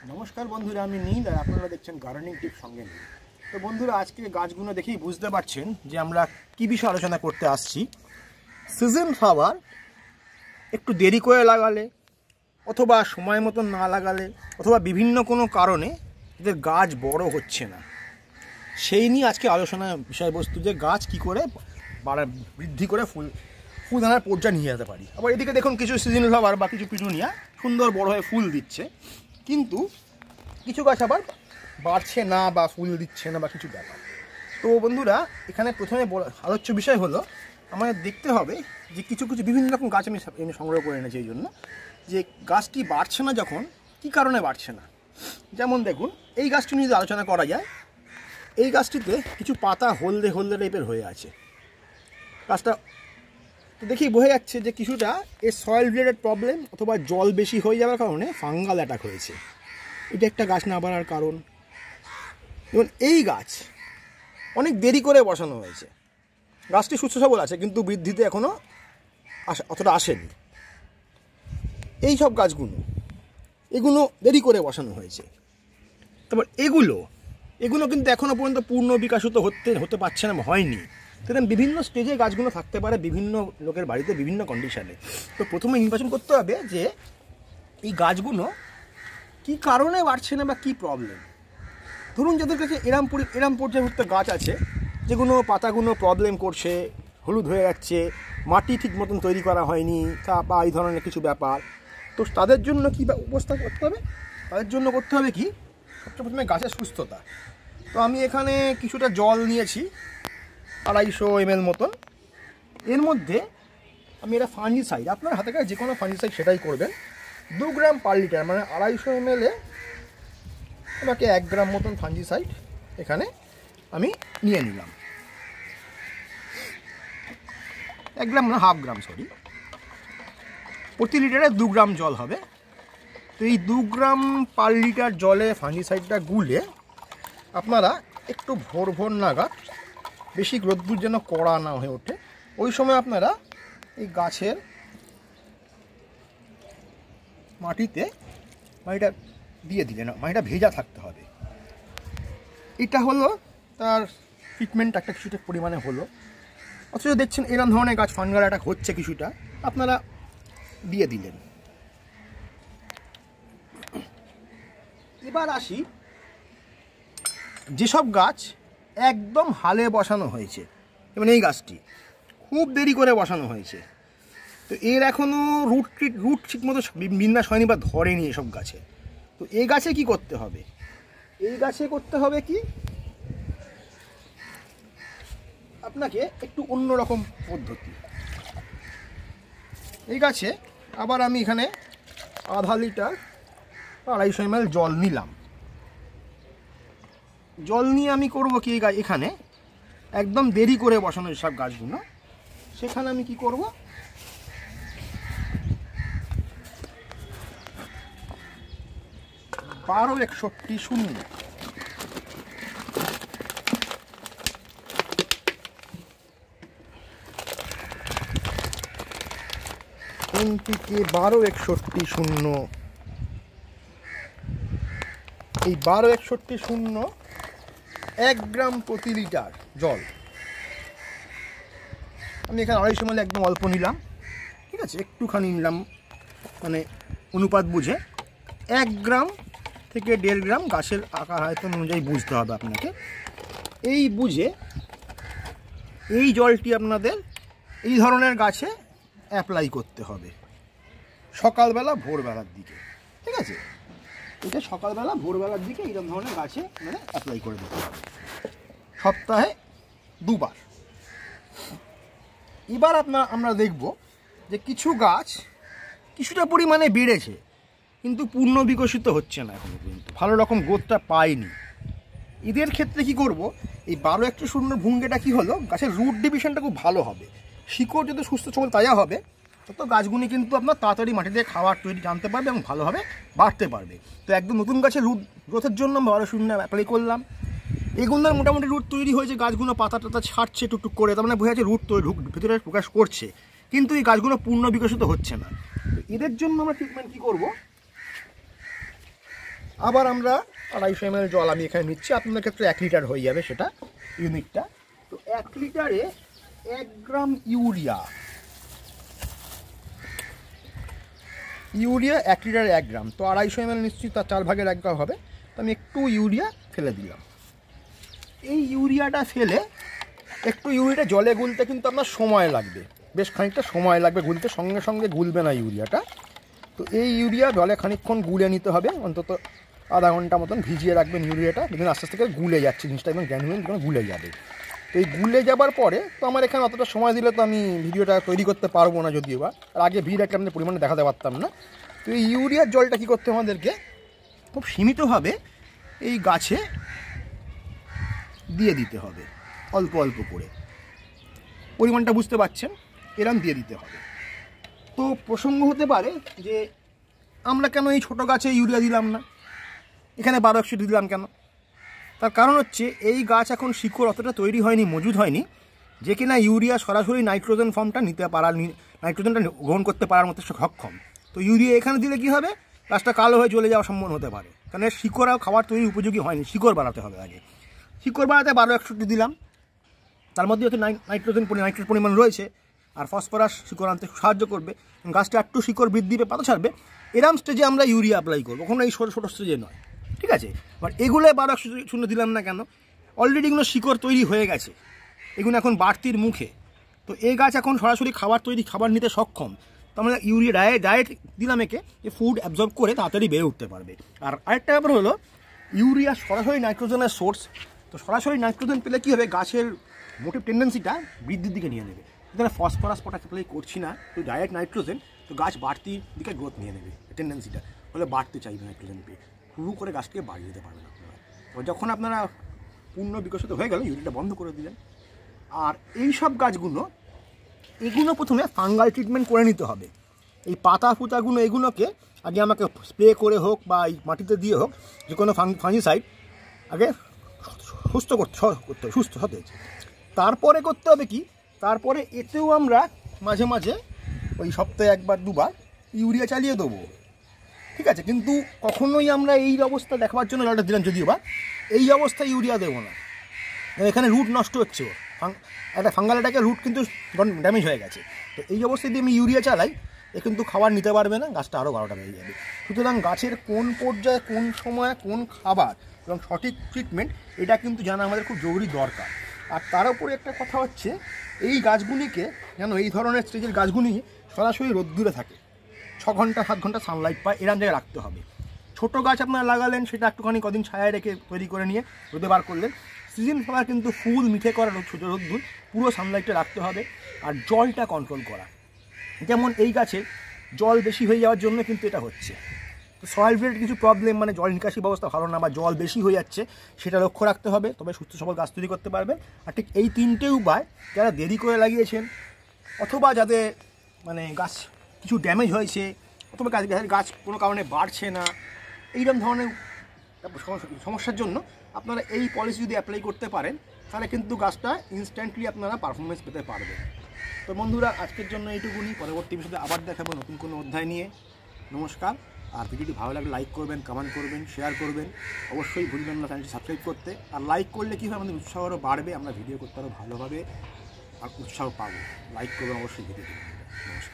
নমস্কার বন্ধুরা, আমি নীল আর আপনারা দেখছেন গার্ডেনিং টিপ সঙ্গে নীল। তো বন্ধুরা, আজকে গাছগুলো দেখেই বুঝতে পারছেন যে আমরা কী বিষয়ে আলোচনা করতে আসছি। সিজন ফ্লাওয়ার একটু দেরি করে লাগালে অথবা সময় মতন না লাগালে অথবা বিভিন্ন কোনো কারণে এদের গাছ বড় হচ্ছে না, সেই নিয়ে আজকে আলোচনার বিষয়বস্তু যে গাছ কী করে বৃদ্ধি করে ফুলদানার পর্যায়ে নিয়ে যেতে পারি। আবার এদিকে দেখুন কিছু সিজন ফ্লাওয়ার বা কিছু পিটুনিয়া সুন্দর বড় হয়ে ফুল দিচ্ছে, কিন্তু কিছু গাছ আবার বাড়ছে না বা ফুল দিচ্ছে না বা কিছু ব্যাপার। তো বন্ধুরা, এখানে প্রথমে আলোচ্য বিষয় হলো আমাদের দেখতে হবে যে কিছু কিছু বিভিন্ন রকম গাছ আমি সংগ্রহ করে এনেছি এই জন্য যে গাছটি বাড়ছে না যখন কি কারণে বাড়ছে না। যেমন দেখুন, এই গাছটি নিয়ে যদি আলোচনা করা যায়, এই গাছটিতে কিছু পাতা হলদে হলদে টাইপের হয়ে আছে। গাছটা দেখি বোঝা যাচ্ছে যে কিছুটা এর সয়েল রিলেটেড প্রবলেম অথবা জল বেশি হয়ে যাওয়ার কারণে ফাঙ্গাল অ্যাটাক হয়েছে। এটা একটা গাছ না বাড়ার কারণ। এবং এই গাছ অনেক দেরি করে বসানো হয়েছে। গাছটি সুস্থ সবল আছে কিন্তু বৃদ্ধিতে এখনও অতটা আসেনি। এই সব গাছগুলো এগুলো দেরি করে বসানো হয়েছে। তারপর এগুলো কিন্তু এখনও পর্যন্ত পূর্ণ বিকাশিত হতে পারছে না, হয়নি। সেরকম বিভিন্ন স্টেজে গাছগুলো থাকতে পারে বিভিন্ন লোকের বাড়িতে বিভিন্ন কন্ডিশানে। তো প্রথমে নির্বাচন করতে হবে যে এই গাছগুলো কী কারণে বাড়ছে না বা কী প্রবলেম। ধরুন যাদের কাছে এরম পর্যায়ভুক্ত গাছ আছে যেগুলো পাতাগুলো প্রবলেম করছে, হলুদ হয়ে যাচ্ছে, মাটি ঠিক মতন তৈরি করা হয়নি বা এই ধরনের কিছু ব্যাপার, তো তাদের জন্য কী ব্যবস্থা করতে হবে? তাদের জন্য করতে হবে কি, সবচেয়ে প্রথমে গাছের সুস্থতা। তো আমি এখানে কিছুটা জল নিয়েছি 250 ml মতন। এর মধ্যে আমি এটা ফাঙ্গিসাইড, আপনার হাতে কাছে যে কোনো ফাঙ্গিসাইড সেটাই করবেন। 2 গ্রাম পার লিটার, মানে 250 ml আমাকে 1 গ্রাম মতন ফাঙ্গিসাইড এখানে আমি নিয়ে নিলাম। 1 গ্রাম না, 1/2 গ্রাম, সরি। প্রতি লিটারে 2 গ্রাম জল হবে। তো এই 2 গ্রাম পার লিটার জলে ফাঙ্গিসাইডটা গুলে আপনারা একটু ভোর নাগাদ, বেশি রোদ্দুর যেন কড়া না হয়ে ওঠে, ওই সময় আপনারা এই গাছের মাটিটা দিয়ে দিলেন। মাটিটা ভেজা থাকতে হবে। এটা হলো তার ট্রিটমেন্ট, একটা কিছুটা পরিমাণে হলো। অথচ দেখছেন এরকম ধরনের গাছ ফাঙ্গাল অ্যাটাক হচ্ছে, কিছুটা আপনারা দিয়ে দিলেন। এবার আসি, যেসব গাছ একদম হালে বসানো হয়েছে, যেমন এই গাছটি খুব দেরি করে বসানো হয়েছে, তো এর এখনও রুট ঠিকমতো বিন্যাস হয়নি বা ধরেনি এসব গাছে। তো এই গাছে কি করতে হবে? এই গাছে করতে হবে কি, আপনাকে একটু অন্যরকম পদ্ধতি। এই গাছে আবার আমি এখানে 1/2 লিটার 250 ml জল নিলাম। জল নিয়ে আমি করব কি, এখানে একদম দেরি করে বসানো সব গাছগুলো, সেখানে আমি কি করব, 1261 NPK 1261 এই 1261 1 গ্রাম প্রতি লিটার জল আমি এখানে 250 ml একদম অল্প নিলাম, ঠিক আছে, একটুখানি নিলাম, মানে অনুপাত বুঝে। 1 গ্রাম থেকে 1.5 গ্রাম গাছের আকার আয়তন অনুযায়ী বুঝতে হবে আপনাকে। এই বুঝে এই জলটি আপনাদের এই ধরনের গাছে অ্যাপ্লাই করতে হবে সকালবেলা ভোরবেলার দিকে, ঠিক আছে। এটা সকালবেলা ভোরবেলার দিকে এইরকম ধরনের গাছে মানে অ্যাপ্লাই করে দিতে হবে, সপ্তাহে 2 বার। এবার আমরা দেখব যে কিছু গাছ কিছুটা পরিমাণে বেড়েছে কিন্তু পূর্ণ বিকশিত হচ্ছে না, এখনো পর্যন্ত ভালো রকম গ্রোথটা পায়নি। এদের ক্ষেত্রে কি করব, এই 1261 ভুঙ্গেটা কি হলো, গাছের রুট ডিভিশনটা খুব ভালো হবে, শিকড় যত সুস্থ সবল তাজা হবে, তত গাছগুলি কিন্তু আপনার তাড়াতাড়ি মাটি দিয়ে খাবার তৈরি জানতে পারবে এবং ভালোভাবে বাড়তে পারবে। তো একদম নতুন গাছের রুট গ্রোথের জন্য 1260 অ্যাপ্লাই করলাম। এগুলোর মোটামুটি রুট তৈরি হয়েছে, গাছগুলো পাতা টাতা ছাড়ছে টুকটুক করে, তার মানে বোঝা যাচ্ছে রুট ভিতরে প্রকাশ করছে, কিন্তু এই গাছগুলো পূর্ণ বিকশিত হচ্ছে না। এদের জন্য আমরা ট্রিটমেন্ট কী করব, আবার আমরা 250 ml জল আমি এখানে নিচ্ছি, আপনাদের ক্ষেত্রে 1 লিটার হয়ে যাবে সেটা ইউনিটটা। তো 1 লিটারে 1 গ্রাম ইউরিয়া 1 লিটারে 1 গ্রাম, তো 250 ml নিশ্চয়ই তার 4 ভাগের 1 ভাগ হবে। তো আমি একটু ইউরিয়া ফেলে দিলাম। এই ইউরিয়াটা ফেলে একটু ইউরিয়াটা জলে গুলতে কিন্তু আপনার সময় লাগবে, বেশ খানিকটা সময় লাগবে গুলতে, সঙ্গে সঙ্গে গুলবে না ইউরিয়াটা। তো এই ইউরিয়া জলে খানিকক্ষণ গুলে নিতে হবে, অন্তত আধা ঘন্টা মতন ভিজিয়ে রাখবেন ইউরিয়াটা, দেখুন আস্তে আস্তে গুলে যাচ্ছে জিনিসটা, একদম গ্র্যানুলার গুলে যাবে। তো এই গুলে যাবার পরে তো আমার এখানে অতটা সময় দিলে তো আমি ভিডিওটা তৈরি করতে পারবো না, যদিও বা আর আগে ভিড় একটা আমাদের পরিমাণে দেখাতে পারতাম না। তো এই ইউরিয়ার জলটা কী করতে আমাদেরকে খুব সীমিতভাবে এই গাছে দিয়ে দিতে হবে, অল্প অল্প করে, পরিমাণটা বুঝতে পারছেন, এরম দিয়ে দিতে হবে। তো প্রসঙ্গ হতে পারে যে আমরা কেন এই ছোটো গাছে ইউরিয়া দিলাম না, এখানে 1200 দিলাম কেন? তার কারণ হচ্ছে এই গাছ এখন শিকড় অতটা তৈরি হয়নি, মজুদ হয়নি, যে কিনা ইউরিয়া সরাসরি নাইট্রোজেন ফর্মটা নিতে পারার, নাইট্রোজেনটা গ্রহণ করতে পারার মতো সক্ষম। তো ইউরিয়া এখানে দিলে কী হবে, গাছটা কালো হয়ে চলে যাওয়ার সম্ভাবনা হতে পারে, কারণ শিকড় আর খাবার তৈরি উপযোগী হয়নি, শিকড় বাড়াতে হবে আগে। শিকড় বাড়াতে 1261 দিলাম, তার মধ্যে হয়তো নাইট্রেট পরিমাণ রয়েছে, আর ফসফরাস শিকড় আনতে সাহায্য করবে, গাছটা একটু শিকড় বৃদ্ধি পেয়ে পাতা ছাড়বে। এরম স্টেজে আমরা ইউরিয়া অ্যাপ্লাই করবো, কোনো এই ছোটো ছোটো স্টেজে নয়, ঠিক আছে? বাট এগুলো 1200 দিলাম না কেন, অলরেডি এগুলো শিকড় তৈরি হয়ে গেছে, এগুলো এখন বাড়তির মুখে। তো এই গাছ এখন সরাসরি খাবার নিতে সক্ষম। তো আমরা ইউরিয়া ডায়েট দিলাম একে, যে ফুড অ্যাবজর্ব করে তাড়াতাড়ি বেড়ে উঠতে পারবে। আর আরেকটা ব্যাপার হলো, ইউরিয়া সরাসরি নাইট্রোজেনের সোর্স, তো সরাসরি নাইট্রোজেন পেলে কী হবে, গাছের মোটিভ টেন্ডেন্সিটা বৃদ্ধির দিকে নিয়ে নেবে। এখানে ফসফরাস পটাশ অ্যাপ্লাই করছি না, তো ডাইরেক্ট নাইট্রোজেন, তো গাছ বাড়তির দিকে গ্রোথ নিয়ে নেবে, টেন্ডেন্সিটা হলে বাড়তে চাইবে নাইট্রোজেন পেয়ে, শুরু করে গাছকে বাড়িয়ে দিতে পারবেন আপনারা। তো যখন আপনারা পূর্ণ বিকশিত হয়ে গেল, ইউরিয়াটা বন্ধ করে দিলেন। আর এই সব গাছগুলো এগুলো প্রথমে ফাঙ্গাল ট্রিটমেন্ট করে নিতে হবে। এই পাতা ফুতাগুলো এগুলোকে আগে আমাকে স্প্রে করে হোক বা এই মাটিতে দিয়ে হোক, যে কোনো ফাঙ্গিসাইড আগে সুস্থ করতে হবে, সুস্থ সতেজ। তারপরে করতে হবে কি, তারপরে এতেও আমরা মাঝে মাঝে ওই সপ্তাহে 1 বার 2 বার ইউরিয়া চালিয়ে দেবো, ঠিক আছে? কিন্তু কখনোই আমরা এই অবস্থা দেখাবার জন্য জলটা দিলাম, যদিও বা এই অবস্থায় ইউরিয়া দেবো না, এখানে রুট নষ্ট হচ্ছে, একটা ফাঙ্গাল অ্যাটাকে রুট কিন্তু ড্যামেজ হয়ে গেছে। তো এই অবস্থায় যদি আমি ইউরিয়া চালাই, এ কিন্তু খাবার নিতে পারবে না, গাছটা আরও 12টা বেড়ে যাবে। সুতরাং গাছের কোন পর্যায়ে, কোন সময়ে, কোন খাবার এবং সঠিক ট্রিটমেন্ট, এটা কিন্তু জানা আমাদের খুব জরুরি দরকার। আর তার উপরে একটা কথা হচ্ছে, এই গাছগুলিকে যেন, এই ধরনের স্টেজের গাছগুলি সরাসরি রোদ্দুরে থাকে, 6 ঘন্টা 7 ঘন্টা সানলাইট পায়, এরকম জায়গায় রাখতে হবে। ছোটো গাছ আপনারা লাগালেন, সেটা একটুখানি কদিন ছায়ায় রেখে তৈরি করে নিয়ে রোদে বার করলেন। সিজন ফ্লাওয়ার কিন্তু ফুল মিঠে করা ছোটো রোদ্দুর, পুরো সানলাইটে রাখতে হবে। আর জলটা কন্ট্রোল করা, যেমন এই গাছে জল বেশি হয়ে যাওয়ার জন্য কিন্তু এটা হচ্ছে, তো সয়েল রিলেটেড কিছু প্রবলেম, মানে জল নিকাশি ব্যবস্থা ভালো না বা জল বেশি হয়ে যাচ্ছে, সেটা লক্ষ্য রাখতে হবে, তবে সুস্থ সবল গাছ তৈরি করতে পারবেন। আর ঠিক এই 3টে উপায়, যারা দেরি করে লাগিয়েছেন, অথবা যাদের মানে গাছ কিছু ড্যামেজ হয়েছে, অথবা গাছ কোনো কারণে বাড়ছে না, এইরকম ধরনের সমস্যার জন্য আপনারা এই পলিসি যদি অ্যাপ্লাই করতে পারেন, তাহলে কিন্তু গাছটা ইনস্ট্যান্টলি আপনারা পারফরমেন্স পেতে পারবেন। তো বন্ধুরা, আজকের জন্য এইটুকুনি, পরবর্তী বিষয়ে আবার দেখাবো নতুন কোনো অধ্যায় নিয়ে। নমস্কার। আর ভিডিওটি ভালো লাগলে লাইক করবেন, কমেন্ট করবেন, শেয়ার করবেন, অবশ্যই ভুলবেন না চ্যানেলটি সাবস্ক্রাইব করতে। আর লাইক করলে কী হয়, আমাদের উৎসাহ আরও বাড়বে, আমরা ভিডিও করতে আরও ভালোভাবে আর উৎসাহ পাবো। লাইক করবেন অবশ্যই ভিডিওটি। নমস্কার।